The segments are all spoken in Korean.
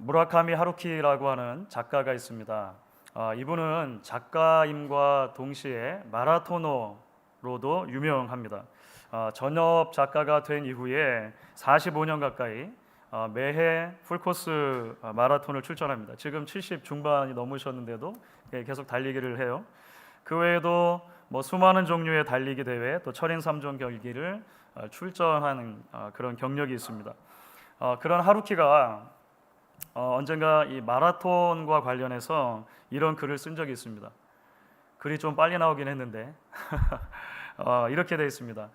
무라카미 하루키라고 하는 작가가 있습니다. 이분은 작가임과 동시에 마라토너로도 유명합니다. 전업 작가가 된 이후에 45년 가까이 매해 풀코스 마라톤을 출전합니다. 지금 70 중반이 넘으셨는데도 계속 달리기를 해요. 그 외에도 수많은 종류의 달리기 대회, 또 철인 3종 경기를 출전하는 그런 경력이 있습니다. 그런 하루키가 언젠가 이 마라톤과 관련해서 이런 글을 쓴 적이 있습니다. 글이 좀 빨리 나오긴 했는데 이렇게 되어 있습니다.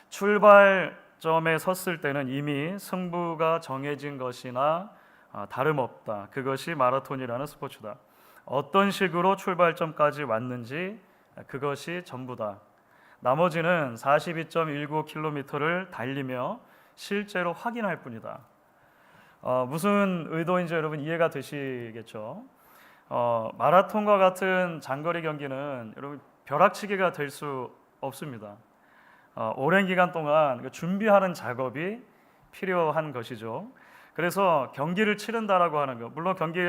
출발점에 섰을 때는 이미 승부가 정해진 것이나 다름없다. 그것이 마라톤이라는 스포츠다. 어떤 식으로 출발점까지 왔는지 그것이 전부다. 나머지는 42.19km를 달리며 실제로 확인할 뿐이다. 무슨 의도인지 여러분 이해가 되시겠죠? 마라톤과 같은 장거리 경기는 여러분 벼락치기가 될 수 없습니다. 오랜 기간 동안 준비하는 작업이 필요한 것이죠. 그래서 경기를 치른다라고 하는 것, 물론 경기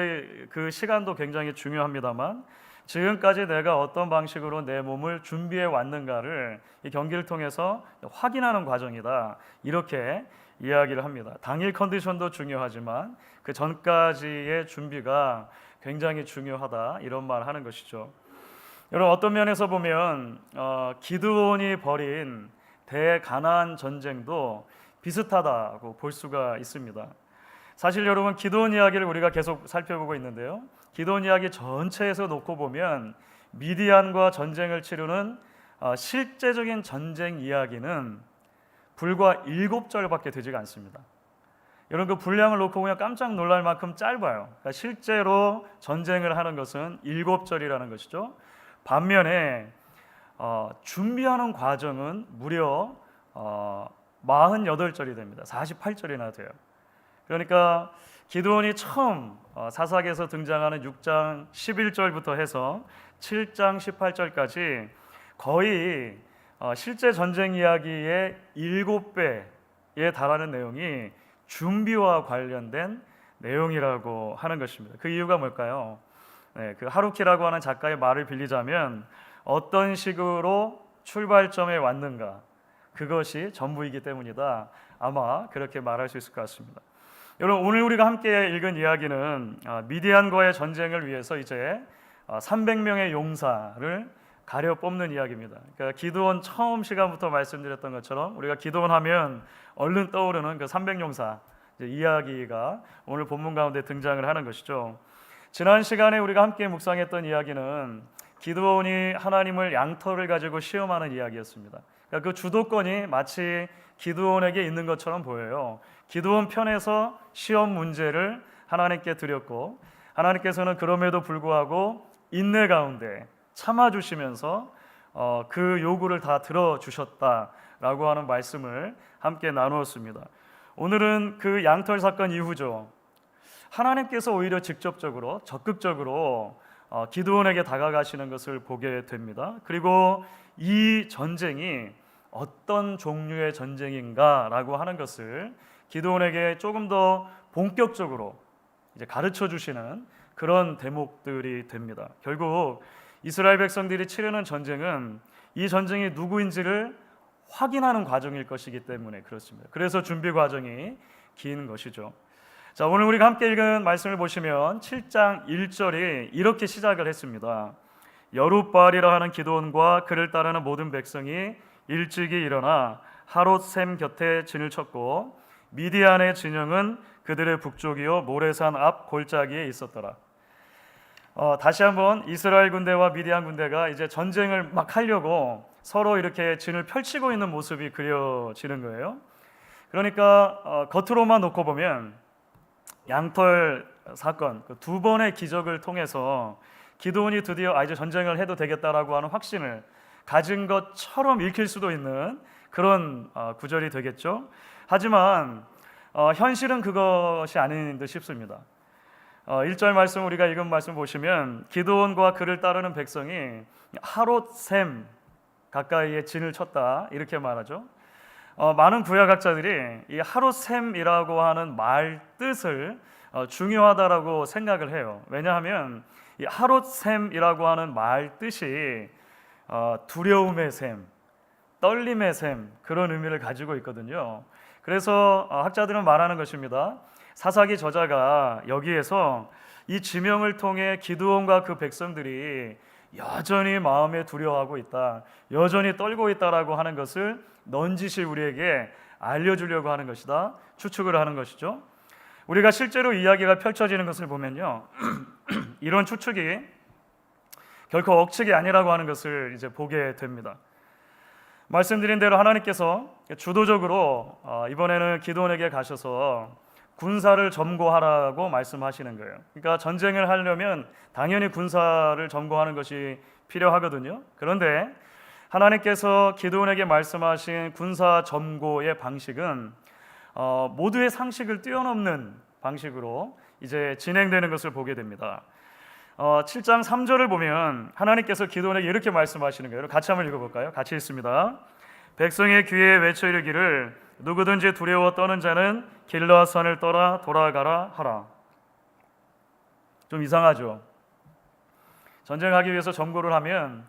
그 시간도 굉장히 중요합니다만 지금까지 내가 어떤 방식으로 내 몸을 준비해 왔는가를 이 경기를 통해서 확인하는 과정이다. 이렇게 이야기를 합니다. 당일 컨디션도 중요하지만 그 전까지의 준비가 굉장히 중요하다. 이런 말 하는 것이죠. 여러분 어떤 면에서 보면 기드온이 벌인 대가나안 전쟁도 비슷하다고 볼 수가 있습니다. 사실 여러분 기드온 이야기를 우리가 계속 살펴보고 있는데요. 기드온 이야기 전체에서 놓고 보면 미디안과 전쟁을 치르는 실제적인 전쟁 이야기는 불과 7절밖에 되지가 않습니다. 여러분 그 분량을 놓고 보면 깜짝 놀랄 만큼 짧아요. 그러니까 실제로 전쟁을 하는 것은 7절이라는 것이죠. 반면에 준비하는 과정은 무려 48절이 됩니다. 48절이나 돼요. 그러니까 기드온이 처음 사사기에서 등장하는 6장 11절부터 해서 7장 18절까지 거의 실제 전쟁 이야기의 7배에 달하는 내용이 준비와 관련된 내용이라고 하는 것입니다. 그 이유가 뭘까요? 그 하루키라고 하는 작가의 말을 빌리자면 어떤 식으로 출발점에 왔는가 그것이 전부이기 때문이다. 아마 그렇게 말할 수 있을 것 같습니다. 여러분 오늘 우리가 함께 읽은 이야기는 미디안과의 전쟁을 위해서 이제 300명의 용사를 가려 뽑는 이야기입니다. 그러니까 기드온 처음 시간부터 말씀드렸던 것처럼 우리가 기드온 하면 얼른 떠오르는 그 300용사 이야기가 오늘 본문 가운데 등장을 하는 것이죠. 지난 시간에 우리가 함께 묵상했던 이야기는 기드온이 하나님을 양털을 가지고 시험하는 이야기였습니다. 그러니까 그 주도권이 마치 기드온에게 있는 것처럼 보여요. 기드온 편에서 시험 문제를 하나님께 드렸고 하나님께서는 그럼에도 불구하고 인내 가운데 참아주시면서 그 요구를 다 들어주셨다라고 하는 말씀을 함께 나누었습니다. 오늘은 그 양털 사건 이후죠. 하나님께서 오히려 직접적으로 적극적으로 기드온에게 다가가시는 것을 보게 됩니다. 그리고 이 전쟁이 어떤 종류의 전쟁인가라고 하는 것을 기드온에게 조금 더 본격적으로 이제 가르쳐 주시는 그런 대목들이 됩니다. 결국 이스라엘 백성들이 치르는 전쟁은 이 전쟁이 누구인지를 확인하는 과정일 것이기 때문에 그렇습니다. 그래서 준비 과정이 긴 것이죠. 자, 오늘 우리가 함께 읽은 말씀을 보시면 7장 1절이 이렇게 시작을 했습니다. 여룻바알이라 하는 기드온과 그를 따르는 모든 백성이 일찍이 일어나 하롯셈 곁에 진을 쳤고 미디안의 진영은 그들의 북쪽이요 모레산 앞 골짜기에 있었더라. 다시 한번 이스라엘 군대와 미디안 군대가 이제 전쟁을 막 하려고 서로 이렇게 진을 펼치고 있는 모습이 그려지는 거예요. 그러니까 겉으로만 놓고 보면 양털 사건 그 두 번의 기적을 통해서 기드온이 드디어 이제 전쟁을 해도 되겠다라고 하는 확신을 가진 것처럼 읽힐 수도 있는 그런 구절이 되겠죠. 하지만 현실은 그것이 아닌 듯 싶습니다. 1절 말씀 우리가 읽은 말씀 보시면 기드온과 그를 따르는 백성이 하롯셈 가까이에 진을 쳤다 이렇게 말하죠. 많은 구약학자들이 이 하롯셈이라고 하는 말 뜻을 중요하다라고 생각을 해요. 왜냐하면 이 하롯셈이라고 하는 말 뜻이 두려움의 셈, 떨림의 셈, 그런 의미를 가지고 있거든요. 그래서 학자들은 말하는 것입니다. 사사기 저자가 여기에서 이 지명을 통해 기드온과 그 백성들이 여전히 마음에 두려워하고 있다, 여전히 떨고 있다라고 하는 것을 넌지시 우리에게 알려주려고 하는 것이다, 추측을 하는 것이죠. 우리가 실제로 이야기가 펼쳐지는 것을 보면요, 이런 추측이 결코 억측이 아니라고 하는 것을 이제 보게 됩니다. 말씀드린 대로 하나님께서 주도적으로 이번에는 기드온에게 가셔서 군사를 점거하라고 말씀하시는 거예요. 그러니까 전쟁을 하려면 당연히 군사를 점거하는 것이 필요하거든요. 그런데 하나님께서 기드온에게 말씀하신 군사 점거의 방식은 모두의 상식을 뛰어넘는 방식으로 이제 진행되는 것을 보게 됩니다. 7장 3절을 보면 하나님께서 기드온에게 이렇게 말씀하시는 거예요. 같이 한번 읽어볼까요? 같이 읽습니다. 백성의 귀에 외쳐 이르기를 누구든지 두려워 떠는 자는 길르앗산을 떠나 돌아가라 하라. 좀 이상하죠? 전쟁하기 위해서 점거를 하면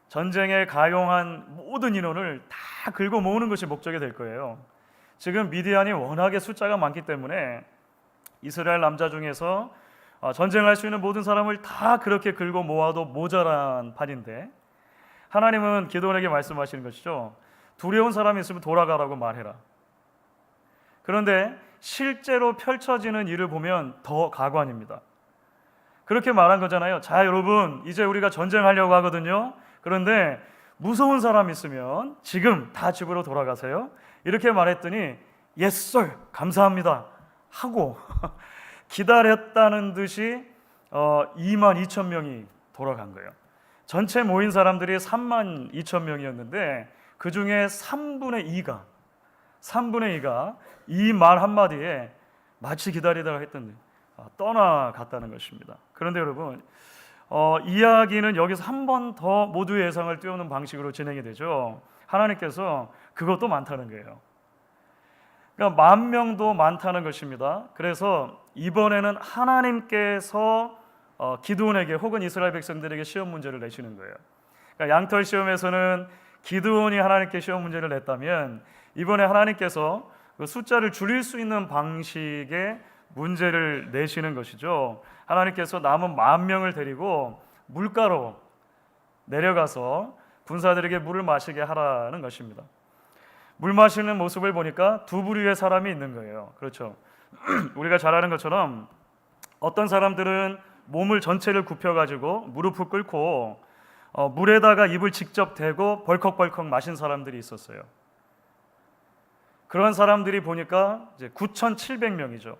전쟁에 가용한 모든 인원을 다 긁어 모으는 것이 목적이 될 거예요. 지금 미디안이 워낙에 숫자가 많기 때문에 이스라엘 남자 중에서 전쟁할 수 있는 모든 사람을 다 그렇게 긁어 모아도 모자란 판인데, 하나님은 기드온에게 말씀하시는 것이죠. 두려운 사람이 있으면 돌아가라고 말해라. 그런데 실제로 펼쳐지는 일을 보면 더 가관입니다. 그렇게 말한 거잖아요. 자, 여러분, 이제 우리가 전쟁하려고 하거든요. 그런데 무서운 사람 있으면 지금 다 집으로 돌아가세요. 이렇게 말했더니 Yes, sir, 감사합니다 하고 기다렸다는 듯이 2만 2천 명이 돌아간 거예요. 전체 모인 사람들이 3만 2천 명이었는데 그 중에 3분의 2가 이 말 한마디에 마치 기다리다가 했던 떠나갔다는 것입니다. 그런데 여러분, 이야기는 여기서 한 번 더 모두의 예상을 뛰어넘는 방식으로 진행이 되죠. 하나님께서 그것도 많다는 거예요. 그러니까 10,000명도 많다는 것입니다. 그래서 이번에는 하나님께서 기드온에게 혹은 이스라엘 백성들에게 시험 문제를 내시는 거예요. 그러니까 양털 시험에서는 기드온이 하나님께 시험 문제를 냈다면 이번에 하나님께서 그 숫자를 줄일 수 있는 방식의 문제를 내시는 것이죠. 하나님께서 남은 10,000명을 데리고 물가로 내려가서 군사들에게 물을 마시게 하라는 것입니다. 물 마시는 모습을 보니까 두 부류의 사람이 있는 거예요. 그렇죠. 우리가 잘 아는 것처럼 어떤 사람들은 몸을 전체를 굽혀가지고 무릎을 꿇고 물에다가 입을 직접 대고 벌컥벌컥 마신 사람들이 있었어요. 그런 사람들이 보니까 이제 9,700명이죠.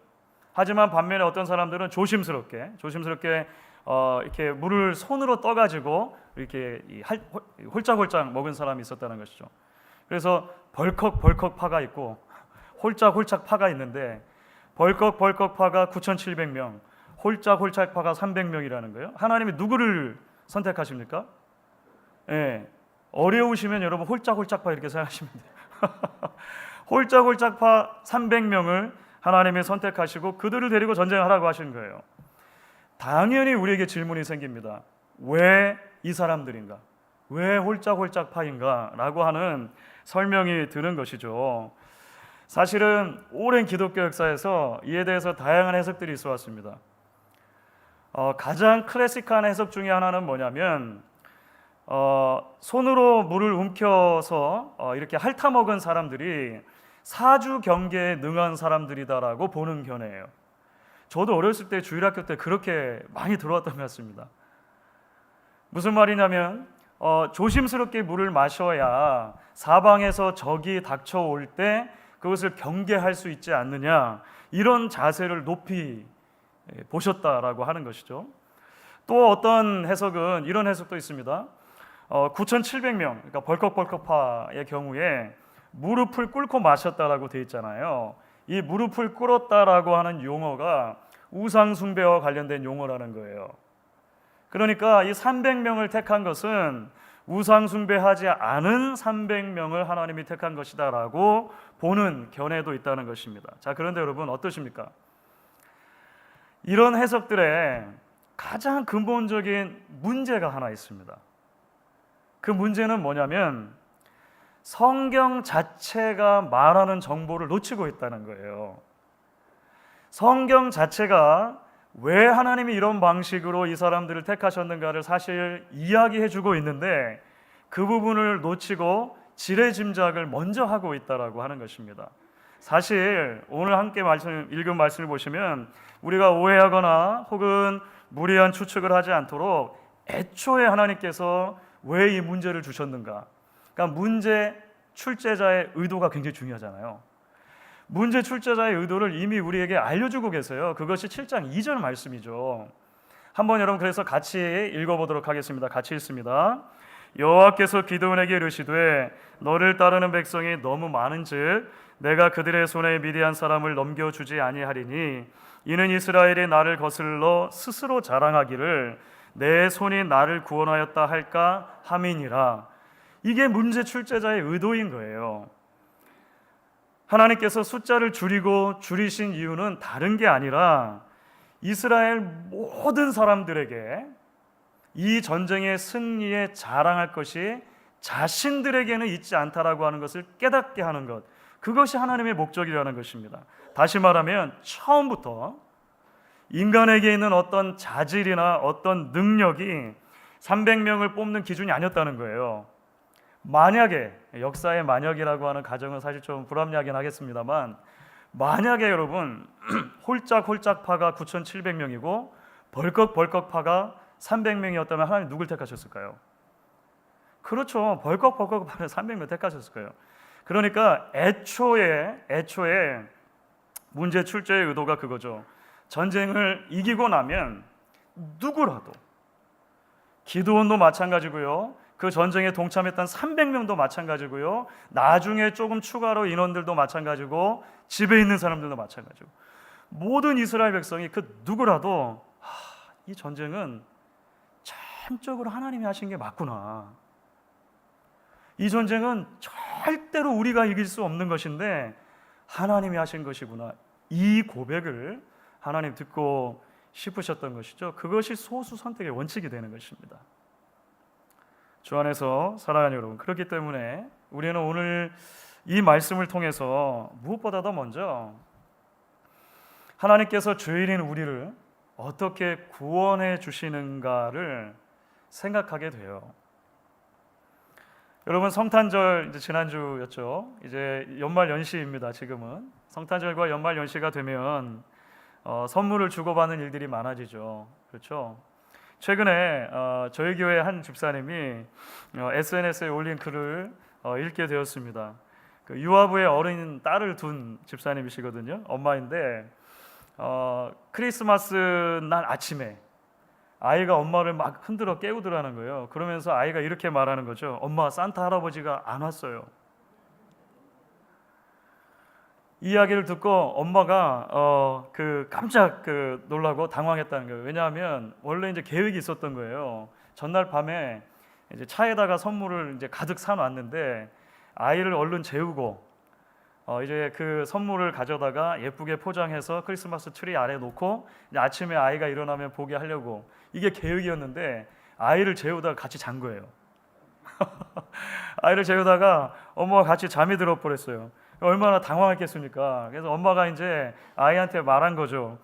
하지만 반면에 어떤 사람들은 조심스럽게 이렇게 물을 손으로 떠가지고 이렇게 홀짝홀짝 먹은 사람이 있었다는 것이죠. 그래서 벌컥벌컥 파가 있고 홀짝홀짝 파가 있는데 벌컥벌컥 파가 9,700명, 홀짝홀짝 파가 300명이라는 거예요. 하나님이 누구를 선택하십니까? 예, 어려우시면 여러분 홀짝홀짝 파 이렇게 생각하시면 돼요. 홀짝홀짝 파 300명을 하나님이 선택하시고 그들을 데리고 전쟁하라고 하시는 거예요. 당연히 우리에게 질문이 생깁니다. 왜 이 사람들인가? 왜 홀짝홀짝 파인가? 라고 하는 설명이 드는 것이죠. 사실은 오랜 기독교 역사에서 이에 대해서 다양한 해석들이 있어 왔습니다. 가장 클래식한 해석 중에 하나는 뭐냐면 손으로 물을 움켜서 이렇게 핥아먹은 사람들이 사주 경계에 능한 사람들이다라고 보는 견해예요. 저도 어렸을 때 주일학교 때 그렇게 많이 들어왔던 것 같습니다. 무슨 말이냐면 조심스럽게 물을 마셔야 사방에서 적이 닥쳐올 때 그것을 경계할 수 있지 않느냐, 이런 자세를 높이 보셨다라고 하는 것이죠. 또 어떤 해석은 이런 해석도 있습니다. 9,700명, 그러니까 벌컥벌컥파의 경우에 무릎을 꿇고 마셨다라고 되어 있잖아요. 이 무릎을 꿇었다라고 하는 용어가 우상 숭배와 관련된 용어라는 거예요. 그러니까 이 300명을 택한 것은 우상 숭배하지 않은 300명을 하나님이 택한 것이다라고 보는 견해도 있다는 것입니다. 자, 그런데 여러분 어떠십니까? 이런 해석들에 가장 근본적인 문제가 하나 있습니다. 그 문제는 뭐냐면 성경 자체가 말하는 정보를 놓치고 있다는 거예요. 성경 자체가 왜 하나님이 이런 방식으로 이 사람들을 택하셨는가를 사실 이야기해주고 있는데 그 부분을 놓치고 지레짐작을 먼저 하고 있다라고 하는 것입니다. 사실 오늘 함께 읽은 말씀을 보시면 우리가 오해하거나 혹은 무리한 추측을 하지 않도록 애초에 하나님께서 왜 이 문제를 주셨는가, 그러니까 문제 출제자의 의도가 굉장히 중요하잖아요. 문제 출제자의 의도를 이미 우리에게 알려주고 계세요. 그것이 7장 2절 말씀이죠. 한번 여러분 그래서 같이 읽어보도록 하겠습니다. 같이 읽습니다. 여호와께서 기드온에게 이르시되 너를 따르는 백성이 너무 많은즉 내가 그들의 손에 미디안 사람을 넘겨주지 아니하리니 이는 이스라엘이 나를 거슬러 스스로 자랑하기를 내 손이 나를 구원하였다 할까 함이니라. 이게 문제 출제자의 의도인 거예요. 하나님께서 숫자를 줄이신 이유는 다른 게 아니라 이스라엘 모든 사람들에게 이 전쟁의 승리에 자랑할 것이 자신들에게는 있지 않다라고 하는 것을 깨닫게 하는 것, 그것이 하나님의 목적이라는 것입니다. 다시 말하면 처음부터 인간에게 있는 어떤 자질이나 어떤 능력이 300명을 뽑는 기준이 아니었다는 거예요. 만약에, 역사의 만약이라고 하는 가정은 사실 좀 불합리하긴 하겠습니다만, 만약에 여러분 홀짝홀짝 파가 9,700명이고 벌컥벌컥 파가 300명이었다면 하나님 누굴 택하셨을까요? 그렇죠. 벌컥벌컥 파는 300명 택하셨을 거예요. 그러니까 애초에 문제 출제의 의도가 그거죠. 전쟁을 이기고 나면 누구라도, 기드온도 마찬가지고요, 그 전쟁에 동참했던 300명도 마찬가지고요, 나중에 조금 추가로 인원들도 마찬가지고 집에 있는 사람들도 마찬가지고 모든 이스라엘 백성이 그 누구라도 이 전쟁은 전적으로 하나님이 하신 게 맞구나, 이 전쟁은 절대로 우리가 이길 수 없는 것인데 하나님이 하신 것이구나, 이 고백을 하나님 듣고 싶으셨던 것이죠. 그것이 소수 선택의 원칙이 되는 것입니다. 주 안에서 사랑하는 여러분, 그렇기 때문에 우리는 오늘 이 말씀을 통해서 무엇보다도 먼저 하나님께서 죄인인 우리를 어떻게 구원해 주시는가를 생각하게 돼요. 여러분, 성탄절 이제 지난주였죠. 이제 연말 연시입니다. 지금은 성탄절과 연말 연시가 되면 선물을 주고받는 일들이 많아지죠. 그렇죠? 최근에 저희 교회 한 집사님이 SNS에 올린 글을 읽게 되었습니다. 그 유아부의 어린 딸을 둔 집사님이시거든요. 엄마인데 크리스마스 날 아침에 아이가 엄마를 막 흔들어 깨우더라는 거예요. 그러면서 아이가 이렇게 말하는 거죠. 엄마, 산타 할아버지가 안 왔어요. 이 이야기를 듣고 엄마가 깜짝 놀라고 당황했다는 거예요. 왜냐하면 원래 이제 계획이 있었던 거예요. 전날 밤에 이제 차에다가 선물을 이제 가득 사놨는데 아이를 얼른 재우고 이제 그 선물을 가져다가 예쁘게 포장해서 크리스마스 트리 아래 놓고 이제 아침에 아이가 일어나면 보게 하려고, 이게 계획이었는데 아이를 재우다가 같이 잔 거예요. 아이를 재우다가 엄마가 같이 잠이 들어 버렸어요. 얼마나 당황했겠습니까? 그래서 엄마가 이제 아이한테 말한 거죠.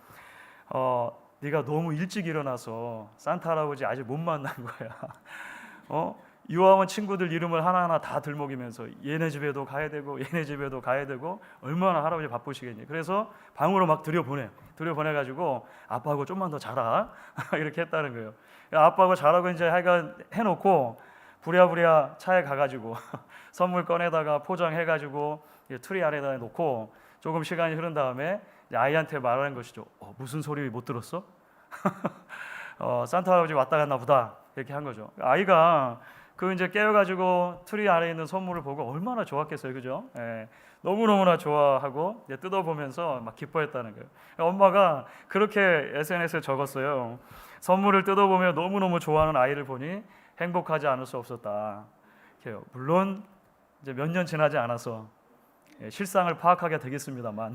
네가 너무 일찍 일어나서 산타 할아버지 아직 못 만난 거야. 유아원 친구들 이름을 하나하나 다 들먹이면서 얘네 집에도 가야 되고 얘네 집에도 가야 되고 얼마나 할아버지 바쁘시겠니. 그래서 방으로 막 들여보내가지고 아빠하고 좀만 더 자라 이렇게 했다는 거예요. 아빠하고 자라고 이제 하여간 해놓고 부랴부랴 차에 가가지고 선물 꺼내다가 포장해가지고 트리 아래다 놓고 조금 시간이 흐른 다음에 아이한테 말하는 것이죠. 무슨 소리 못 들었어? 산타 할아버지 왔다 갔나 보다, 이렇게 한 거죠. 아이가 그 이제 깨워가지고 트리 아래에 있는 선물을 보고 얼마나 좋았겠어요, 그죠? 너무너무나 좋아하고 이제 뜯어보면서 막 기뻐했다는 거예요. 엄마가 그렇게 SNS에 적었어요. 선물을 뜯어보며 너무너무 좋아하는 아이를 보니 행복하지 않을 수 없었다. 물론 이제 몇 년 지나지 않아서 실상을 파악하게 되겠습니다만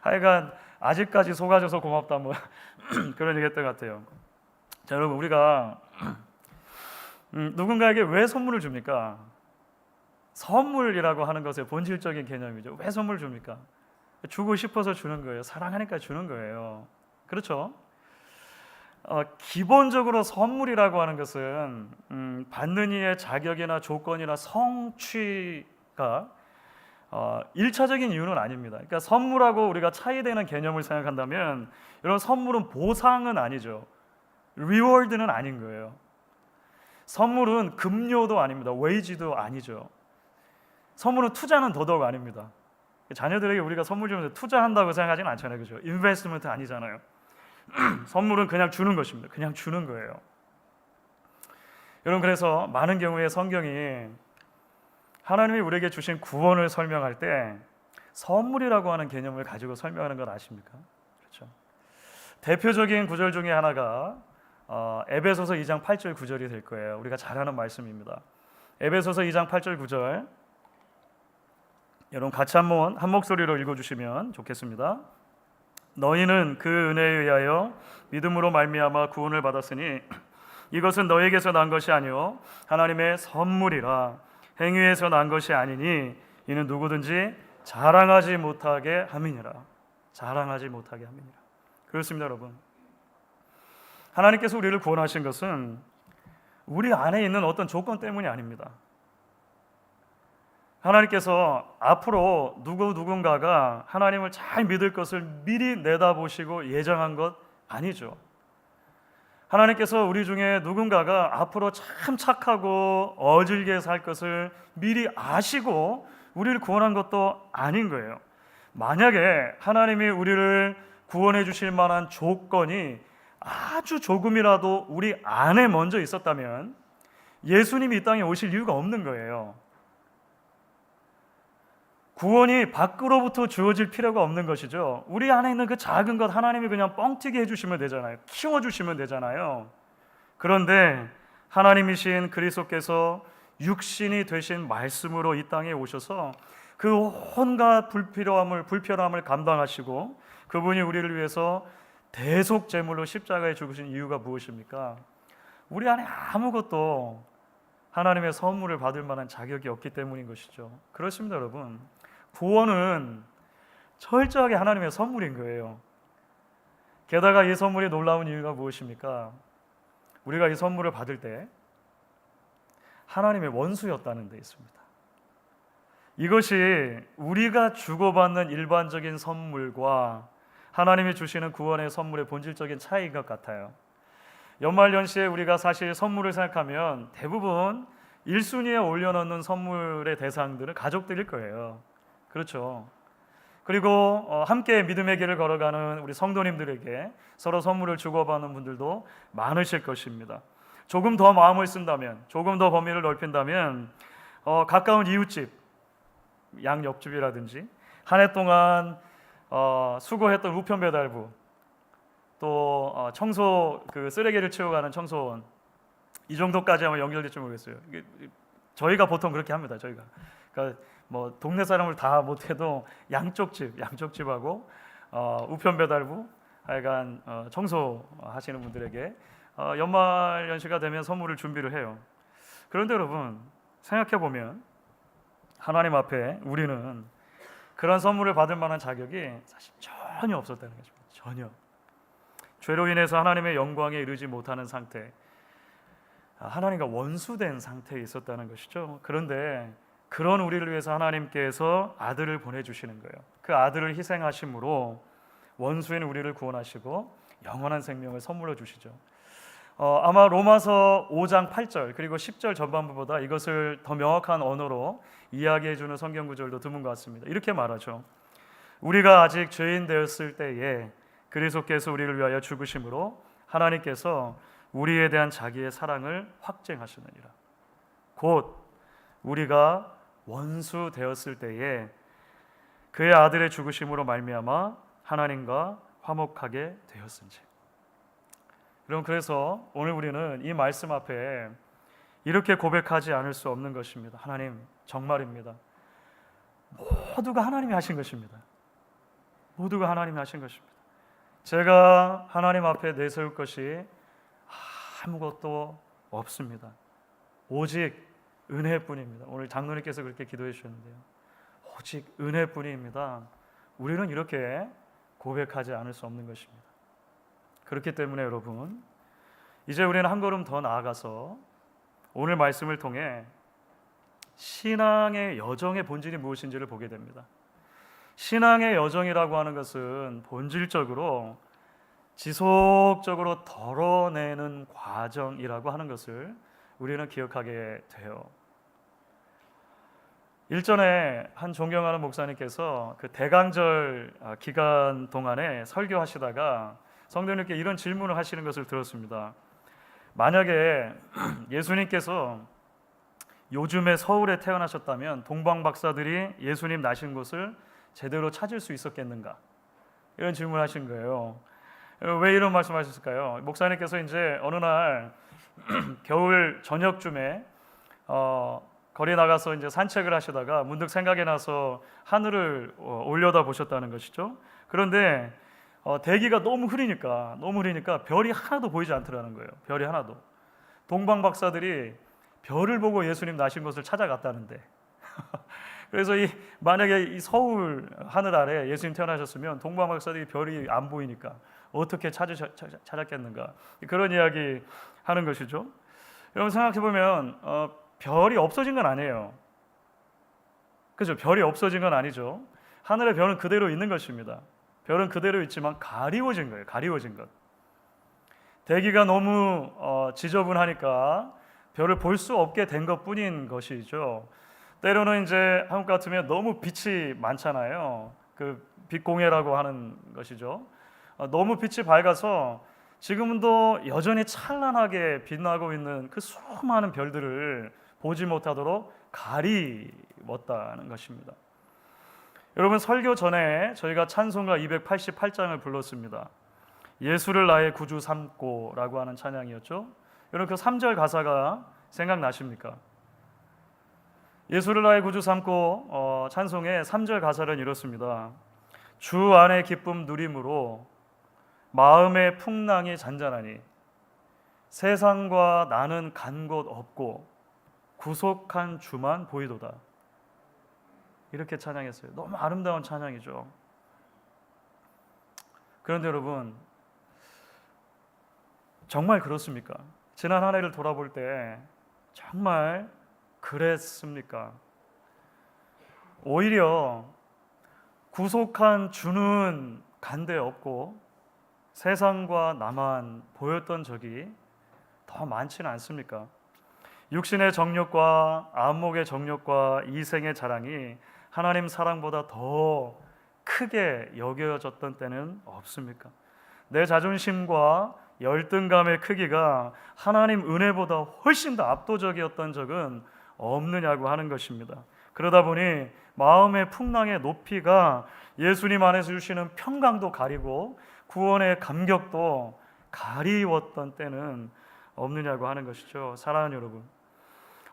하여간 아직까지 속아줘서 고맙다 뭐 그런 얘기했던 것 같아요. 자, 여러분, 우리가 누군가에게 왜 선물을 줍니까? 선물이라고 하는 것의 본질적인 개념이죠. 왜 선물 줍니까? 주고 싶어서 주는 거예요. 사랑하니까 주는 거예요. 그렇죠? 기본적으로 선물이라고 하는 것은 받는 이의 자격이나 조건이나 성취가 1차적인 이유는 아닙니다. 그러니까 선물하고 우리가 차이되는 개념을 생각한다면, 여러분, 선물은 보상은 아니죠. 리워드는 아닌 거예요. 선물은 급료도 아닙니다. 웨이지도 아니죠. 선물은 투자는 더더욱 아닙니다. 자녀들에게 우리가 선물 주면서 투자한다고 생각하지는 않잖아요. 그죠? 인베스트먼트 아니잖아요. 선물은 그냥 주는 것입니다. 그냥 주는 거예요. 여러분, 그래서 많은 경우에 성경이 하나님이 우리에게 주신 구원을 설명할 때 선물이라고 하는 개념을 가지고 설명하는 건 아십니까? 그렇죠? 대표적인 구절 중에 하나가 에베소서 2장 8절 9절이 될 거예요. 우리가 잘 아는 말씀입니다. 에베소서 2장 8절 9절, 여러분 같이 한번 한 목소리로 읽어주시면 좋겠습니다. 너희는 그 은혜에 의하여 믿음으로 말미암아 구원을 받았으니 이것은 너희에게서 난 것이 아니요 하나님의 선물이라. 행위에서 난 것이 아니니 이는 누구든지 자랑하지 못하게 함이니라. 자랑하지 못하게 함이니라. 그렇습니다, 여러분. 하나님께서 우리를 구원하신 것은 우리 안에 있는 어떤 조건 때문이 아닙니다. 하나님께서 앞으로 누군가가 하나님을 잘 믿을 것을 미리 내다보시고 예정한 것 아니죠. 하나님께서 우리 중에 누군가가 앞으로 참 착하고 어질게 살 것을 미리 아시고 우리를 구원한 것도 아닌 거예요. 만약에 하나님이 우리를 구원해 주실 만한 조건이 아주 조금이라도 우리 안에 먼저 있었다면 예수님이 이 땅에 오실 이유가 없는 거예요. 구원이 밖으로부터 주어질 필요가 없는 것이죠. 우리 안에 있는 그 작은 것 하나님이 그냥 뻥튀기 해주시면 되잖아요. 키워주시면 되잖아요. 그런데 하나님이신 그리스도께서 육신이 되신 말씀으로 이 땅에 오셔서 그 온갖 불편함을 감당하시고 그분이 우리를 위해서 대속 제물로 십자가에 죽으신 이유가 무엇입니까? 우리 안에 아무것도 하나님의 선물을 받을 만한 자격이 없기 때문인 것이죠. 그렇습니다, 여러분. 구원은 철저하게 하나님의 선물인 거예요. 게다가 이 선물이 놀라운 이유가 무엇입니까? 우리가 이 선물을 받을 때 하나님의 원수였다는 데 있습니다. 이것이 우리가 주고받는 일반적인 선물과 하나님이 주시는 구원의 선물의 본질적인 차이인 것 같아요. 연말연시에 우리가 사실 선물을 생각하면 대부분 1순위에 올려놓는 선물의 대상들은 가족들일 거예요. 그렇죠. 그리고 함께 믿음의 길을 걸어가는 우리 성도님들에게 서로 선물을 주고받는 분들도 많으실 것입니다. 조금 더 마음을 쓴다면, 조금 더 범위를 넓힌다면 가까운 이웃집, 양 옆집이라든지 한 해 동안 수고했던 우편 배달부, 또 청소 쓰레기를 치워가는 청소원, 이 정도까지 아마 연결될지 모르겠어요. 저희가 보통 그렇게 합니다. 저희가 그러니까 뭐 동네 사람을 다 못해도 양쪽 집하고 우편 배달부, 하여간 청소하시는 분들에게 연말 연시가 되면 선물을 준비를 해요. 그런데 여러분 생각해 보면 하나님 앞에 우리는 그런 선물을 받을 만한 자격이 사실 전혀 없었다는 것입니다. 전혀. 죄로 인해서 하나님의 영광에 이르지 못하는 상태, 하나님과 원수된 상태에 있었다는 것이죠. 그런데 그런 우리를 위해서 하나님께서 아들을 보내주시는 거예요. 그 아들을 희생하심으로 원수인 우리를 구원하시고 영원한 생명을 선물로 주시죠. 아마 로마서 5장 8절 그리고 10절 전반부보다 이것을 더 명확한 언어로 이야기해주는 성경 구절도 드문 것 같습니다. 이렇게 말하죠. 우리가 아직 죄인 되었을 때에 그리스도께서 우리를 위하여 죽으심으로 하나님께서 우리에 대한 자기의 사랑을 확증하시느니라. 곧 우리가 원수 되었을 때에 그의 아들의 죽으심으로 말미암아 하나님과 화목하게 되었은지. 여러분, 그래서 오늘 우리는 이 말씀 앞에 이렇게 고백하지 않을 수 없는 것입니다. 하나님, 정말입니다. 모두가 하나님이 하신 것입니다. 모두가 하나님이 하신 것입니다. 제가 하나님 앞에 내세울 것이 아무것도 없습니다. 오직 은혜뿐입니다. 오늘 장로님께서 그렇게 기도해 주셨는데요. 오직 은혜뿐입니다. 우리는 이렇게 고백하지 않을 수 없는 것입니다. 그렇기 때문에 여러분, 이제 우리는 한 걸음 더 나아가서 오늘 말씀을 통해 신앙의 여정의 본질이 무엇인지를 보게 됩니다. 신앙의 여정이라고 하는 것은 본질적으로 지속적으로 덜어내는 과정이라고 하는 것을 우리는 기억하게 돼요. 일전에 한 존경하는 목사님께서 그 대강절 기간 동안에 설교하시다가 성도님께 이런 질문을 하시는 것을 들었습니다. 만약에 예수님께서 요즘에 서울에 태어나셨다면 동방 박사들이 예수님 나신 곳을 제대로 찾을 수 있었겠는가? 이런 질문을 하신 거예요. 왜 이런 말씀하셨을까요? 목사님께서 이제 어느 날 겨울 저녁쯤에 거리 나가서 이제 산책을 하시다가 문득 생각이 나서 하늘을 올려다 보셨다는 것이죠. 그런데 대기가 너무 흐리니까 별이 하나도 보이지 않더라는 거예요. 별이 하나도. 동방 박사들이 별을 보고 예수님 나신 곳을 찾아갔다는데. 그래서 만약에 이 서울 하늘 아래 예수님 태어나셨으면 동방 박사들이 별이 안 보이니까 어떻게 찾았겠는가? 그런 이야기 하는 것이죠. 여러분 생각해 보면 별이 없어진 건 아니에요. 그죠? 별이 없어진 건 아니죠. 하늘의 별은 그대로 있는 것입니다. 별은 그대로 있지만 가리워진 거예요. 가리워진 것. 대기가 너무 지저분하니까 별을 볼 수 없게 된 것뿐인 것이죠. 때로는 이제 한국 같으면 너무 빛이 많잖아요. 그 빛공해라고 하는 것이죠. 너무 빛이 밝아서 지금도 여전히 찬란하게 빛나고 있는 그 수많은 별들을 보지 못하도록 가리웠다는 것입니다. 여러분 설교 전에 저희가 찬송가 288장을 불렀습니다. 예수를 나의 구주 삼고라고 하는 찬양이었죠. 여러분 그 3절 가사가 생각나십니까? 예수를 나의 구주 삼고 찬송의 3절 가사는 이렇습니다. 주 안에 기쁨 누림으로 마음의 풍랑이 잔잔하니 세상과 나는 간 곳 없고 구속한 주만 보이도다. 이렇게 찬양했어요. 너무 아름다운 찬양이죠. 그런데 여러분 정말 그렇습니까? 지난 한 해를 돌아볼 때 정말 그랬습니까? 오히려 구속한 주는 간데 없고 세상과 나만 보였던 적이 더 많지는 않습니까? 육신의 정욕과 안목의 정욕과 이생의 자랑이 하나님 사랑보다 더 크게 여겨졌던 때는 없습니까? 내 자존심과 열등감의 크기가 하나님 은혜보다 훨씬 더 압도적이었던 적은 없느냐고 하는 것입니다. 그러다 보니 마음의 풍랑의 높이가 예수님 안에서 주시는 평강도 가리고 구원의 감격도 가리웠던 때는 없느냐고 하는 것이죠. 사랑하는 여러분,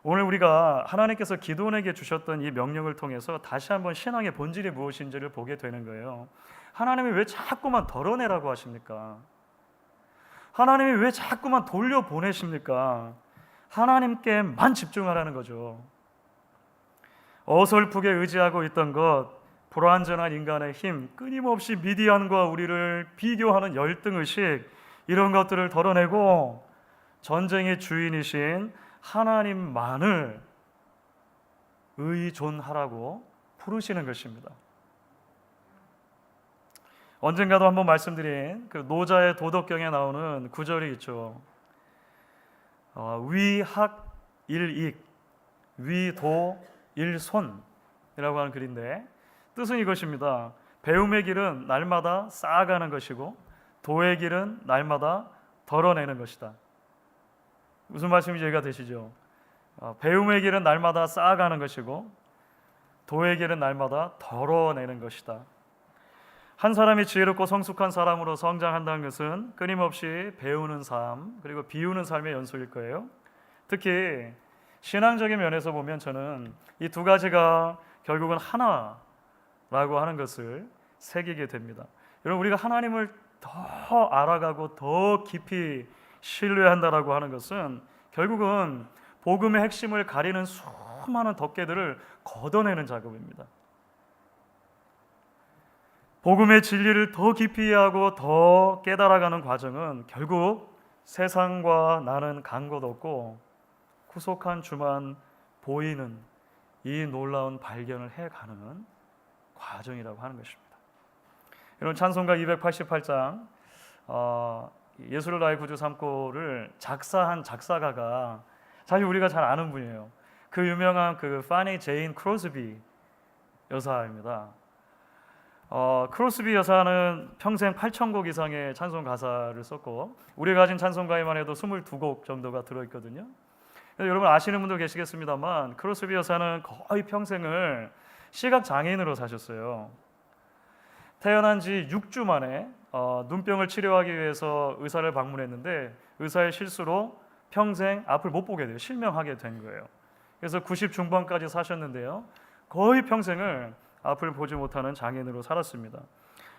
오늘 우리가 하나님께서 기도원에게 주셨던 이 명령을 통해서 다시 한번 신앙의 본질이 무엇인지를 보게 되는 거예요. 하나님이 왜 자꾸만 덜어내라고 하십니까? 하나님이 왜 자꾸만 돌려보내십니까? 하나님께만 집중하라는 거죠. 어설프게 의지하고 있던 것, 불완전한 인간의 힘, 끊임없이 미디안과 우리를 비교하는 열등의식, 이런 것들을 덜어내고 전쟁의 주인이신 하나님만을 의존하라고 부르시는 것입니다. 언젠가도 한번 말씀드린 그 노자의 도덕경에 나오는 구절이 있죠. 위학일익, 위도일손이라고 하는 글인데 뜻은 이것입니다. 배움의 길은 날마다 쌓아가는 것이고 도의 길은 날마다 덜어내는 것이다. 무슨 말씀인지 이해가 되시죠? 배움의 길은 날마다 쌓아가는 것이고 도의 길은 날마다 덜어내는 것이다. 한 사람이 지혜롭고 성숙한 사람으로 성장한다는 것은 끊임없이 배우는 삶 그리고 비우는 삶의 연속일 거예요. 특히 신앙적인 면에서 보면 저는 이 두 가지가 결국은 하나라고 하는 것을 새기게 됩니다. 여러분, 우리가 하나님을 더 알아가고 더 깊이 신뢰한다라고 하는 것은 결국은 복음의 핵심을 가리는 수많은 덮개들을 걷어내는 작업입니다. 복음의 진리를 더 깊이 이해하고 더 깨달아가는 과정은 결국 세상과 나는 간 것 없고 구속한 주만 보이는 이 놀라운 발견을 해가는 과정이라고 하는 것입니다. 여러분, 찬송가 288장 예수를 나의 구주 삼고를 작사한 작사가가 사실 우리가 잘 아는 분이에요. 그 유명한 그 파니 제인 크로스비 여사입니다. 크로스비 여사는 평생 8,000곡 이상의 찬송 가사를 썼고 우리가 가진 찬송가에만 해도 22곡 정도가 들어있거든요. 여러분 아시는 분도 계시겠습니다만 크로스비 여사는 거의 평생을 시각 장애인으로 사셨어요. 태어난 지 6주 만에 눈병을 치료하기 위해서 의사를 방문했는데 의사의 실수로 평생 앞을 못 보게 돼요. 실명하게 된 거예요. 그래서 90 중반까지 사셨는데요. 거의 평생을 앞을 보지 못하는 장애인으로 살았습니다.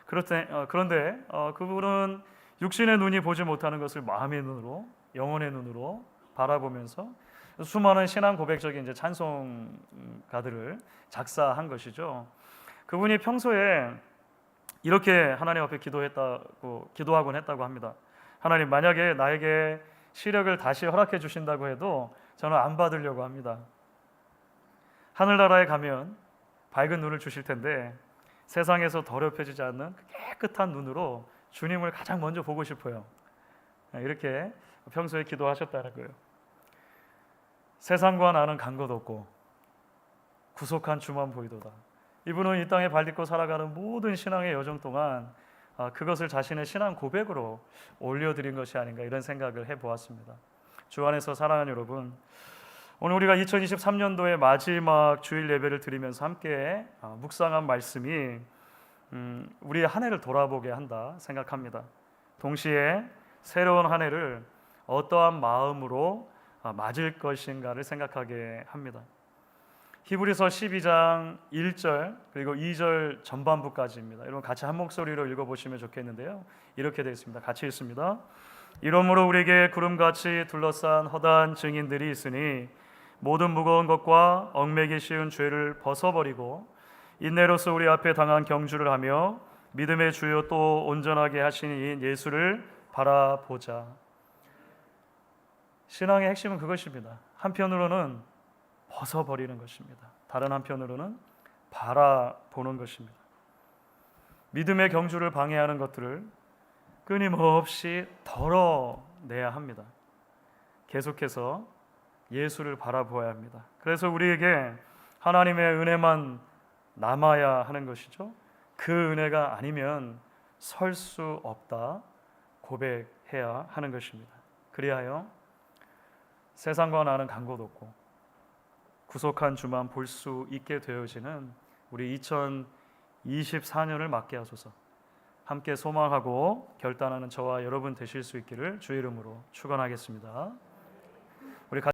그런데 그분은 육신의 눈이 보지 못하는 것을 마음의 눈으로, 영혼의 눈으로 바라보면서 수많은 신앙 고백적인 이제 찬송가들을 작사한 것이죠. 그분이 평소에 이렇게 하나님 앞에 기도하곤 했다고 합니다. 하나님, 만약에 나에게 시력을 다시 허락해 주신다고 해도 저는 안 받으려고 합니다. 하늘나라에 가면 밝은 눈을 주실 텐데 세상에서 더럽혀지지 않는 깨끗한 눈으로 주님을 가장 먼저 보고 싶어요. 이렇게 평소에 기도하셨다는 거예요. 세상과 나는 간 것 없고 구속한 주만 보이도다. 이분은 이 땅에 발 딛고 살아가는 모든 신앙의 여정 동안 그것을 자신의 신앙 고백으로 올려드린 것이 아닌가 이런 생각을 해보았습니다. 주 안에서 사랑하는 여러분, 오늘 우리가 2023년도의 마지막 주일 예배를 드리면서 함께 묵상한 말씀이 우리의 한 해를 돌아보게 한다 생각합니다. 동시에 새로운 한 해를 어떠한 마음으로 맞을 것인가를 생각하게 합니다. 히브리서 12장 1절 그리고 2절 전반부까지입니다. 여러분 같이 한 목소리로 읽어보시면 좋겠는데요. 이렇게 되어 있습니다. 같이 읽습니다. 이러므로 우리에게 구름같이 둘러싼 허다한 증인들이 있으니 모든 무거운 것과 얽매기 쉬운 죄를 벗어버리고 인내로서 우리 앞에 당한 경주를 하며 믿음의 주요 또 온전하게 하시니 예수를 바라보자. 신앙의 핵심은 그것입니다. 한편으로는 벗어버리는 것입니다. 다른 한편으로는 바라보는 것입니다. 믿음의 경주를 방해하는 것들을 끊임없이 덜어내야 합니다. 계속해서 예수를 바라보아야 합니다. 그래서 우리에게 하나님의 은혜만 남아야 하는 것이죠. 그 은혜가 아니면 설 수 없다 고백해야 하는 것입니다. 그리하여 세상과 나는 간 곳 없고 구속한 주만 볼 수 있게 되어지는 우리 2024년을 맞게 하소서. 함께 소망하고 결단하는 저와 여러분 되실 수 있기를 주의 이름으로 축원하겠습니다.